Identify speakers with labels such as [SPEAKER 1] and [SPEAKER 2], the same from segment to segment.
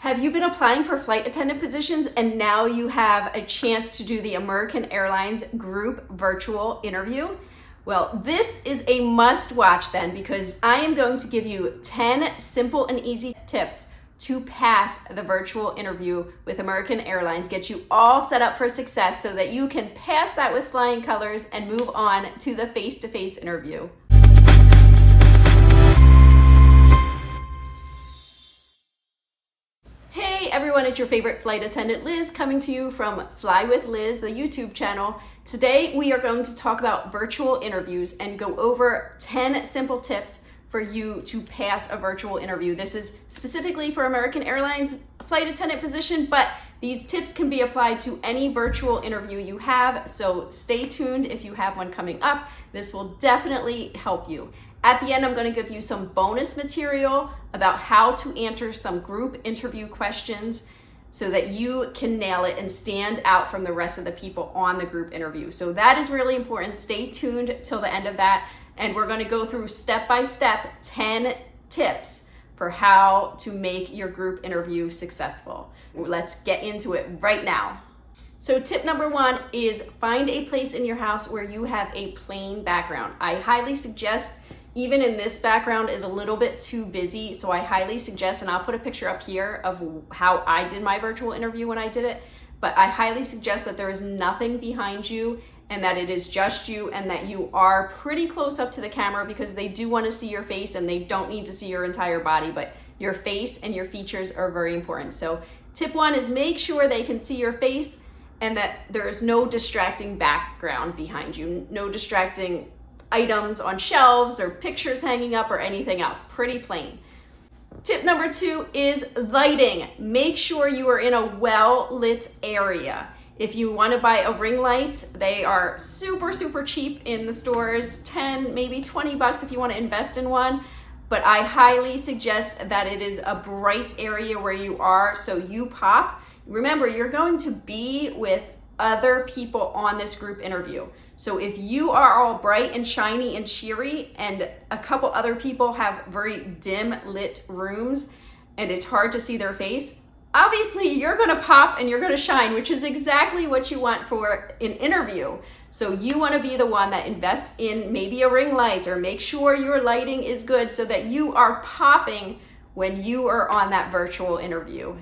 [SPEAKER 1] Have you been applying for flight attendant positions and now you have a chance to do the American Airlines group virtual interview? Well, this is a must watch then, because I am going to give you 10 simple and easy tips to pass the virtual interview with American Airlines, get you all set up for success so that you can pass that with flying colors and move on to the face-to-face interview. Hey everyone, it's your favorite flight attendant Liz, coming to you from Fly with Liz, the YouTube channel. Today we are going to talk about virtual interviews and go over 10 simple tips for you to pass a virtual interview. This is specifically for American Airlines flight attendant position, but these tips can be applied to any virtual interview you have, so stay tuned if you have one coming up. This will definitely help you. At the end, I'm going to give you some bonus material about how to answer some group interview questions so that you can nail it and stand out from the rest of the people on the group interview. So that is really important. Stay tuned till the end of that. And we're going to go through step-by-step 10 tips for how to make your group interview successful. Let's get into it right now. So tip number 1 is find a place in your house where you have a plain background. I highly suggest, even in this background is a little bit too busy, so I highly suggest, and I'll put a picture up here of how I did my virtual interview when I did it, but I highly suggest that there is nothing behind you and that it is just you and that you are pretty close up to the camera, because they do want to see your face and they don't need to see your entire body, but your face and your features are very important. So tip 1 is make sure they can see your face and that there is no distracting background behind you, no distracting items on shelves or pictures hanging up or anything else. Pretty plain. Tip number 2 is lighting. Make sure you are in a well-lit area. If you want to buy a ring light, they are super cheap in the stores, 10, maybe 20 bucks if you want to invest in one. But I highly suggest that it is a bright area where you are, so you pop. Remember, you're going to be with other people on this group interview. So if you are all bright and shiny and cheery and a couple other people have very dim lit rooms and it's hard to see their face, obviously you're gonna pop and you're gonna shine, which is exactly what you want for an interview. So you wanna be the one that invests in maybe a ring light, or make sure your lighting is good so that you are popping when you are on that virtual interview.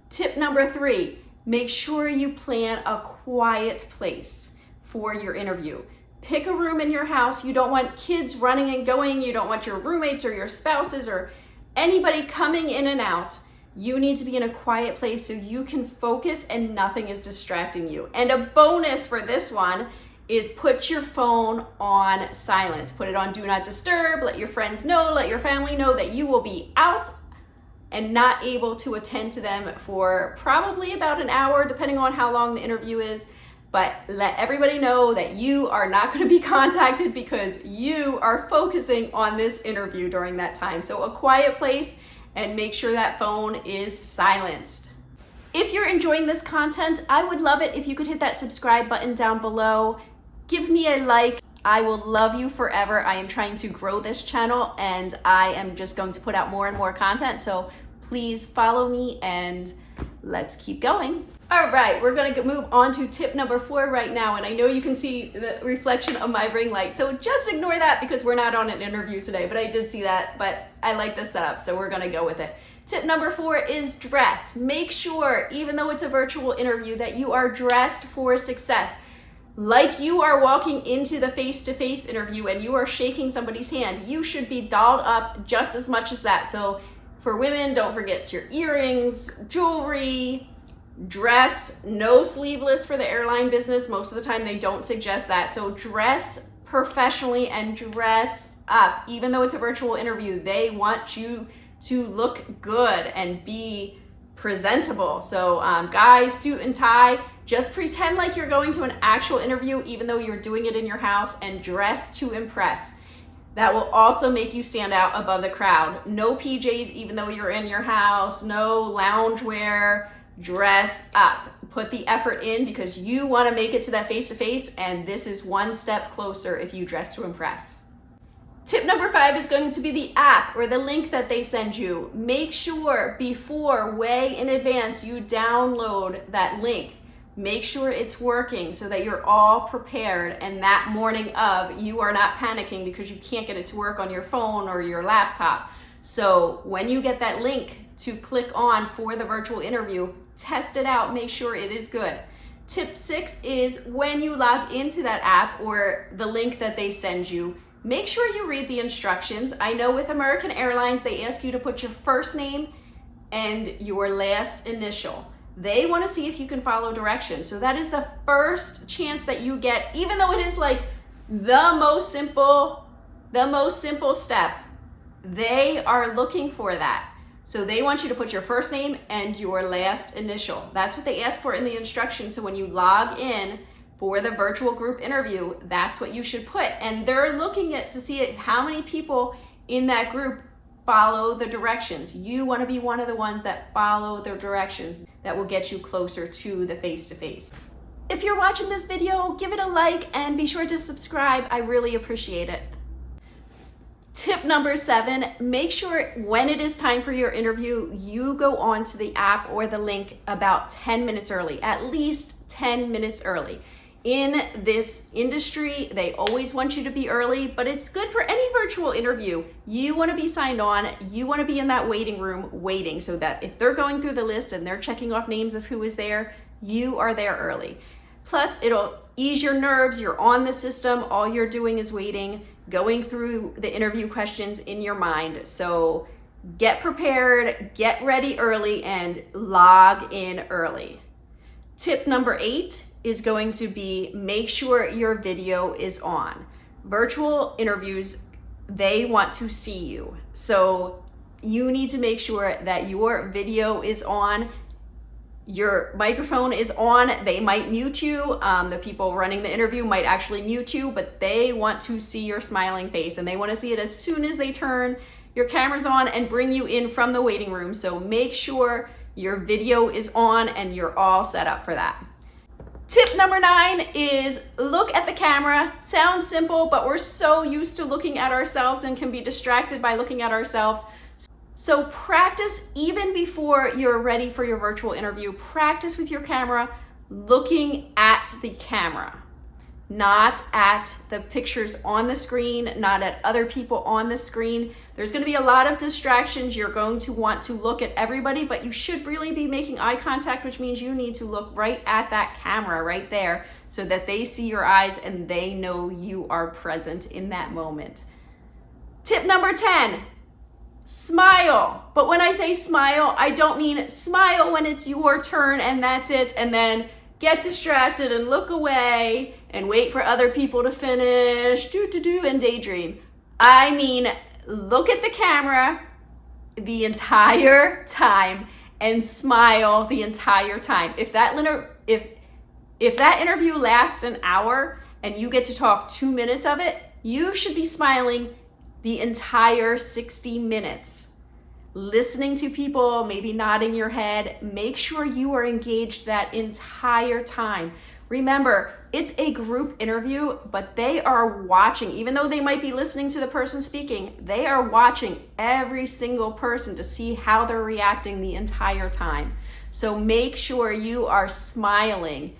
[SPEAKER 1] Tip number 3, make sure you plan a quiet place for your interview. Pick a room in your house. You don't want kids running and going. You don't want your roommates or your spouses or anybody coming in and out. You need to be in a quiet place so you can focus and nothing is distracting you. And a bonus for this one is put your phone on silent. Put it on do not disturb. Let your friends know, let your family know that you will be out and not able to attend to them for probably about an hour, depending on how long the interview is. But let everybody know that you are not going to be contacted because you are focusing on this interview during that time. So a quiet place, and make sure that phone is silenced. If you're enjoying this content, I would love it if you could hit that subscribe button down below. Give me a like. I will love you forever. I am trying to grow this channel and I am just going to put out more and more content. So please follow me and let's keep going. All right, we're gonna move on to tip number 4 right now, and I know you can see the reflection of my ring light, so just ignore that because we're not on an interview today, but I did see that, but I like the setup, so we're gonna go with it. Tip number 4 is dress. Make sure, even though it's a virtual interview, that you are dressed for success. Like you are walking into the face-to-face interview and you are shaking somebody's hand, you should be dolled up just as much as that. So for women, don't forget your earrings, jewelry, dress, no sleeveless for the airline business. Most of the time they don't suggest that. So dress professionally and dress up. Even though it's a virtual interview, they want you to look good and be presentable. So guys, suit and tie, just pretend like you're going to an actual interview even though you're doing it in your house, and dress to impress. That will also make you stand out above the crowd. No PJs even though you're in your house, no loungewear. Dress up. Put the effort in because you want to make it to that face-to-face, and this is one step closer if you dress to impress. Tip number 5 is going to be the app or the link that they send you. Make sure before, way in advance, you download that link. Make sure it's working so that you're all prepared, and that morning of, you are not panicking because you can't get it to work on your phone or your laptop. So when you get that link to click on for the virtual interview, test it out, make sure it is good. Tip 6 is when you log into that app or the link that they send you, make sure you read the instructions. I know with American Airlines, they ask you to put your first name and your last initial. They want to see if you can follow directions. So that is the first chance that you get, even though it is like the most simple step. They are looking for that. So they want you to put your first name and your last initial. That's what they ask for in the instructions. So when you log in for the virtual group interview, that's what you should put. And they're looking at to see how many people in that group follow the directions. You want to be one of the ones that follow the directions that will get you closer to the face-to-face. If you're watching this video, give it a like and be sure to subscribe. I really appreciate it. Tip number 7, make sure when it is time for your interview, you go on to the app or the link about 10 minutes early, at least 10 minutes early. In this industry, they always want you to be early, but it's good for any virtual interview. You want to be signed on, you want to be in that waiting room waiting so that if they're going through the list and they're checking off names of who is there, you are there early. Plus, it'll ease your nerves, you're on the system, all you're doing is waiting, going through the interview questions in your mind. So get prepared, get ready early, and log in early. Tip number 8 is going to be make sure your video is on. Virtual interviews, they want to see you. So you need to make sure that your video is on, your microphone is on. They might mute you. The people running the interview might actually mute you, but they want to see your smiling face and they want to see it as soon as they turn your cameras on and bring you in from the waiting room. So make sure your video is on and you're all set up for that. Tip number 9 is look at the camera. Sounds simple, but we're so used to looking at ourselves and can be distracted by looking at ourselves. So practice even before you're ready for your virtual interview. Practice with your camera, looking at the camera, not at the pictures on the screen, not at other people on the screen. There's going to be a lot of distractions. You're going to want to look at everybody, but you should really be making eye contact, which means you need to look right at that camera right there so that they see your eyes and they know you are present in that moment. Tip number 10, smile. But when I say smile, I don't mean smile when it's your turn and that's it, and then get distracted and look away and wait for other people to finish, and daydream. I mean, look at the camera the entire time and smile the entire time. If that interview lasts an hour and you get to talk 2 minutes of it, you should be smiling the entire 60 minutes. Listening to people, maybe nodding your head. Make sure you are engaged that entire time. Remember, it's a group interview, but they are watching. Even though they might be listening to the person speaking, they are watching every single person to see how they're reacting the entire time. So make sure you are smiling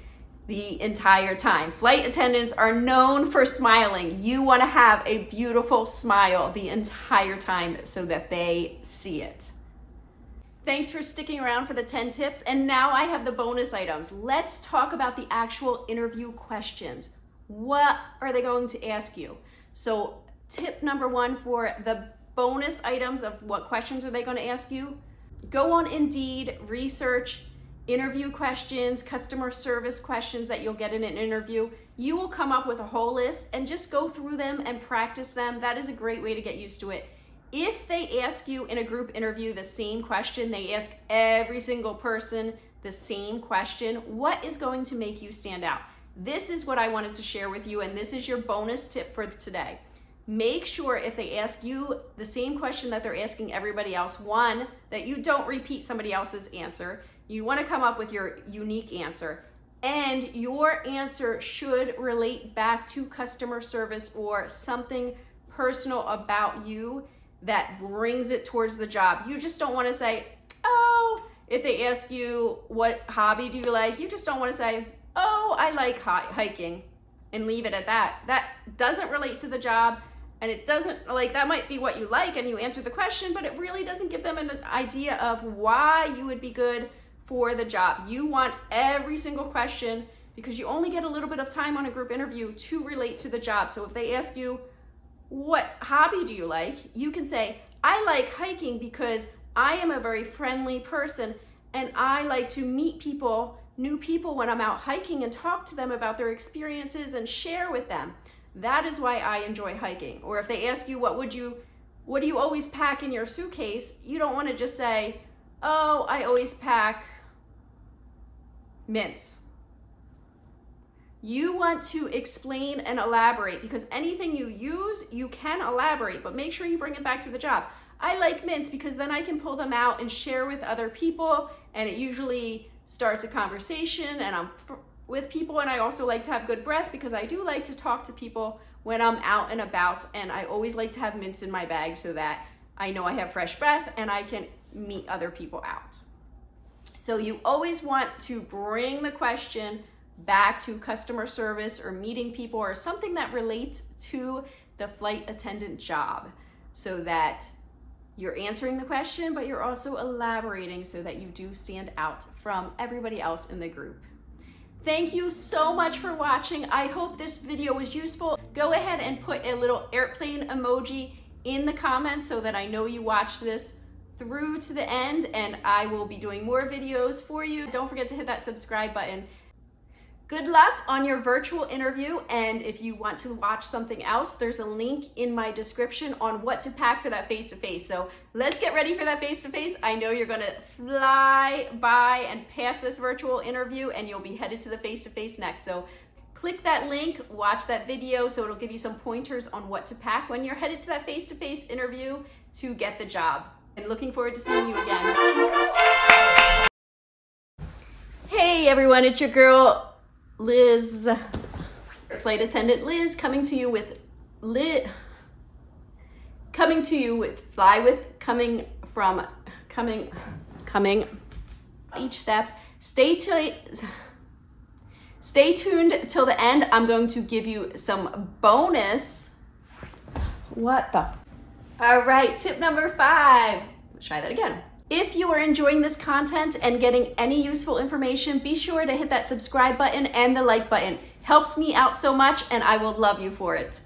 [SPEAKER 1] the entire time. Flight attendants are known for smiling. You want to have a beautiful smile the entire time so that they see it. Thanks for sticking around for the 10 tips. And now I have the bonus items. Let's talk about the actual interview questions. What are they going to ask you? So tip number 1 for the bonus items of what questions are they going to ask you? Go on Indeed, research interview questions, customer service questions that you'll get in an interview. You will come up with a whole list and just go through them and practice them. That is a great way to get used to it. If they ask you in a group interview the same question, they ask every single person the same question, what is going to make you stand out? This is what I wanted to share with you, and this is your bonus tip for today. Make sure if they ask you the same question that they're asking everybody else, 1, that you don't repeat somebody else's answer. You want to come up with your unique answer, and your answer should relate back to customer service or something personal about you that brings it towards the job. You just don't want to say, oh, if they ask you what hobby do you like, you just don't want to say, oh, I like hiking, and leave it at that. That doesn't relate to the job, and it doesn't, like, that might be what you like and you answer the question, but it really doesn't give them an idea of why you would be good for the job. You want every single question, because you only get a little bit of time on a group interview to relate to the job. So if they ask you, what hobby do you like? You can say, I like hiking because I am a very friendly person and I like to meet people, new people, when I'm out hiking and talk to them about their experiences and share with them. That is why I enjoy hiking. Or if they ask you, what do you always pack in your suitcase? You don't want to just say, oh, I always pack mints. You want to explain and elaborate, because anything you use, you can elaborate, but make sure you bring it back to the job. I like mints because then I can pull them out and share with other people, and it usually starts a conversation, and I'm with people, and I also like to have good breath because I do like to talk to people when I'm out and about, and I always like to have mints in my bag so that I know I have fresh breath and I can meet other people out. So you always want to bring the question back to customer service or meeting people or something that relates to the flight attendant job, so that you're answering the question, but you're also elaborating so that you do stand out from everybody else in the group. Thank you so much for watching. I hope this video was useful. Go ahead and put a little airplane emoji in the comments so that I know you watched this through to the end, and I will be doing more videos for you. Don't forget to hit that subscribe button. Good luck on your virtual interview, and if you want to watch something else, there's a link in my description on what to pack for that face-to-face. So let's get ready for that face-to-face. I know you're gonna fly by and pass this virtual interview, and you'll be headed to the face-to-face next. So click that link, watch that video, so it'll give you some pointers on what to pack when you're headed to that face-to-face interview to get the job. And looking forward to seeing you again. Hey everyone, it's your girl, Liz, flight attendant Liz, coming to you with each step. Stay tuned till the end. I'm going to give you some bonus. All right, tip number 5. Let's try that again. If you are enjoying this content and getting any useful information, be sure to hit that subscribe button and the like button. Helps me out so much, and I will love you for it.